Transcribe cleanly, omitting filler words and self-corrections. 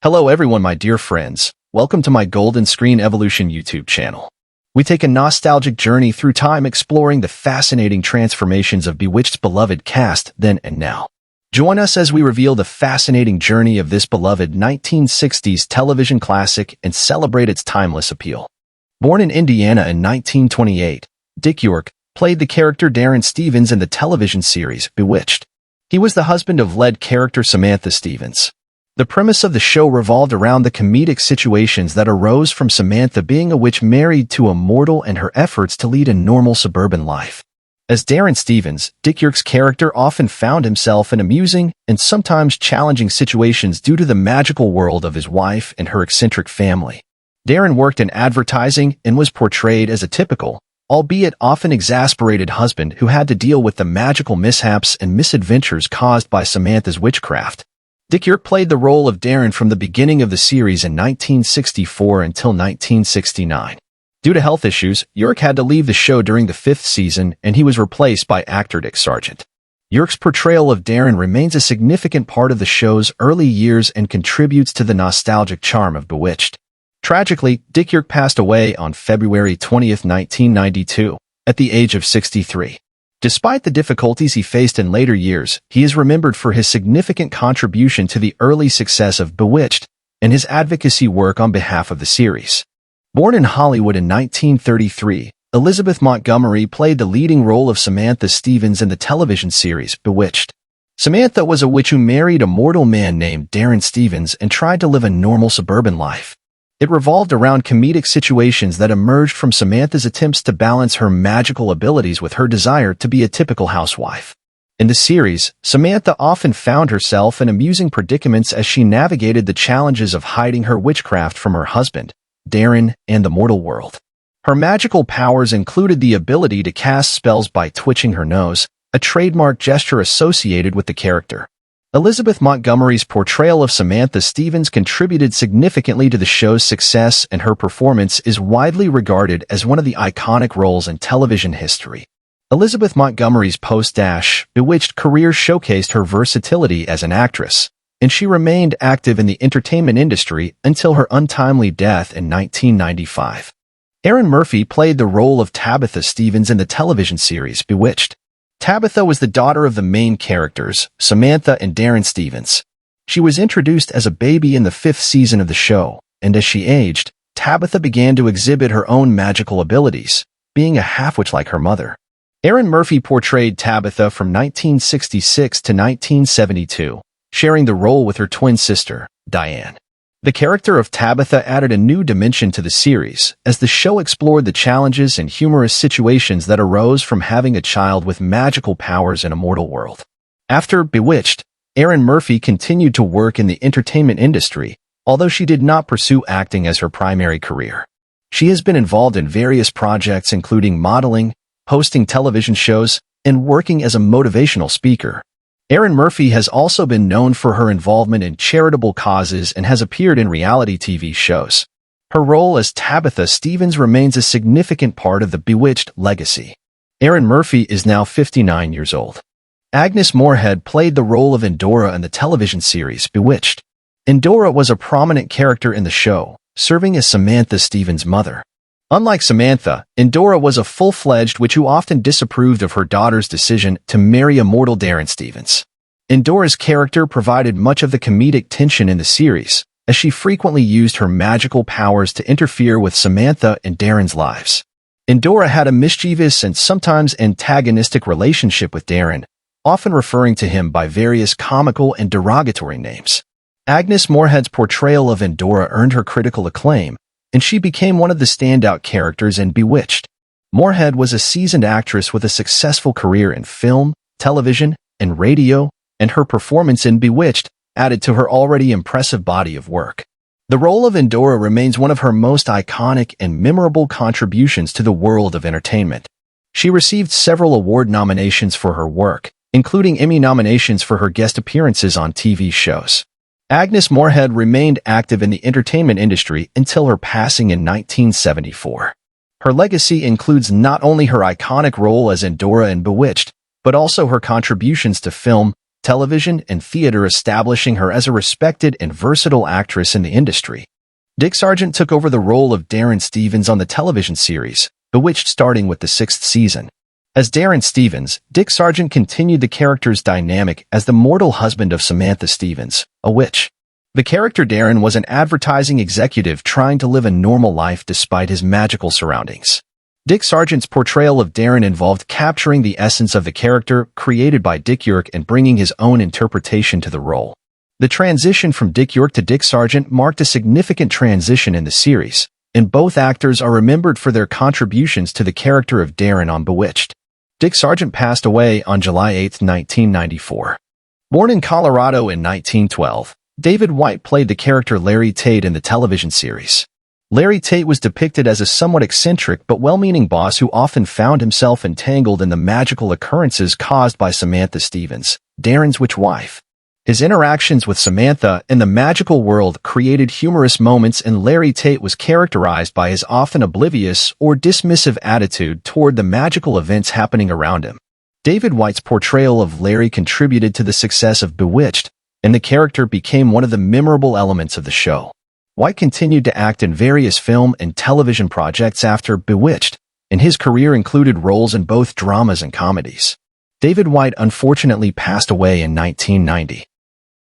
Hello everyone, my dear friends. Welcome to my Golden Screen Evolution YouTube channel. We take a nostalgic journey through time exploring the fascinating transformations of Bewitched's beloved cast then and now. Join us as we reveal the fascinating journey of this beloved 1960s television classic and celebrate its timeless appeal. Born in Indiana in 1928, Dick York played the character Darrin Stevens in the television series Bewitched. He was the husband of lead character Samantha Stevens. The premise of the show revolved around the comedic situations that arose from Samantha being a witch married to a mortal and her efforts to lead a normal suburban life. As Darrin Stevens, Dick York's character often found himself in amusing and sometimes challenging situations due to the magical world of his wife and her eccentric family. Darrin worked in advertising and was portrayed as a typical, albeit often exasperated husband who had to deal with the magical mishaps and misadventures caused by Samantha's witchcraft. Dick York played the role of Darrin from the beginning of the series in 1964 until 1969. Due to health issues, York had to leave the show during the fifth season, and he was replaced by actor Dick Sargent. York's portrayal of Darrin remains a significant part of the show's early years and contributes to the nostalgic charm of Bewitched. Tragically, Dick York passed away on February 20, 1992, at the age of 63. Despite the difficulties he faced in later years, he is remembered for his significant contribution to the early success of Bewitched and his advocacy work on behalf of the series. Born in Hollywood in 1933, Elizabeth Montgomery played the leading role of Samantha Stevens in the television series Bewitched. Samantha was a witch who married a mortal man named Darrin Stevens and tried to live a normal suburban life. It revolved around comedic situations that emerged from Samantha's attempts to balance her magical abilities with her desire to be a typical housewife. In the series, Samantha often found herself in amusing predicaments as she navigated the challenges of hiding her witchcraft from her husband, Darrin, and the mortal world. Her magical powers included the ability to cast spells by twitching her nose, a trademark gesture associated with the character. Elizabeth Montgomery's portrayal of Samantha Stevens contributed significantly to the show's success, and her performance is widely regarded as one of the iconic roles in television history. Elizabeth Montgomery's post-Bewitched career showcased her versatility as an actress, and she remained active in the entertainment industry until her untimely death in 1995. Erin Murphy played the role of Tabitha Stevens in the television series Bewitched. Tabitha was the daughter of the main characters, Samantha and Darrin Stevens. She was introduced as a baby in the fifth season of the show, and as she aged, Tabitha began to exhibit her own magical abilities, being a half-witch like her mother. Erin Murphy portrayed Tabitha from 1966 to 1972, sharing the role with her twin sister, Diane. The character of Tabitha added a new dimension to the series, as the show explored the challenges and humorous situations that arose from having a child with magical powers in a mortal world. After Bewitched, Erin Murphy continued to work in the entertainment industry, although she did not pursue acting as her primary career. She has been involved in various projects including modeling, hosting television shows, and working as a motivational speaker. Erin Murphy has also been known for her involvement in charitable causes and has appeared in reality TV shows. Her role as Tabitha Stevens remains a significant part of the Bewitched legacy. Erin Murphy is now 59 years old. Agnes Moorehead played the role of Endora in the television series Bewitched. Endora was a prominent character in the show, serving as Samantha Stevens' mother. Unlike Samantha, Endora was a full-fledged witch who often disapproved of her daughter's decision to marry a mortal Darrin Stevens. Endora's character provided much of the comedic tension in the series, as she frequently used her magical powers to interfere with Samantha and Darrin's lives. Endora had a mischievous and sometimes antagonistic relationship with Darrin, often referring to him by various comical and derogatory names. Agnes Moorehead's portrayal of Endora earned her critical acclaim, and she became one of the standout characters in Bewitched. Moorehead was a seasoned actress with a successful career in film, television, and radio, and her performance in Bewitched added to her already impressive body of work. The role of Endora remains one of her most iconic and memorable contributions to the world of entertainment. She received several award nominations for her work, including Emmy nominations for her guest appearances on TV shows. Agnes Moorehead remained active in the entertainment industry until her passing in 1974. Her legacy includes not only her iconic role as Endora in Bewitched, but also her contributions to film, television, and theater, establishing her as a respected and versatile actress in the industry. Dick Sargent took over the role of Darrin Stevens on the television series Bewitched, starting with the 6th season. As Darrin Stevens, Dick Sargent continued the character's dynamic as the mortal husband of Samantha Stevens, a witch. The character Darrin was an advertising executive trying to live a normal life despite his magical surroundings. Dick Sargent's portrayal of Darrin involved capturing the essence of the character created by Dick York and bringing his own interpretation to the role. The transition from Dick York to Dick Sargent marked a significant transition in the series, and both actors are remembered for their contributions to the character of Darrin on Bewitched. Dick Sargent passed away on July 8, 1994. Born in Colorado in 1912, David White played the character Larry Tate in the television series. Larry Tate was depicted as a somewhat eccentric but well-meaning boss who often found himself entangled in the magical occurrences caused by Samantha Stevens, Darrin's witch wife. His interactions with Samantha in the magical world created humorous moments, and Larry Tate was characterized by his often oblivious or dismissive attitude toward the magical events happening around him. David White's portrayal of Larry contributed to the success of Bewitched, and the character became one of the memorable elements of the show. White continued to act in various film and television projects after Bewitched, and his career included roles in both dramas and comedies. David White unfortunately passed away in 1990.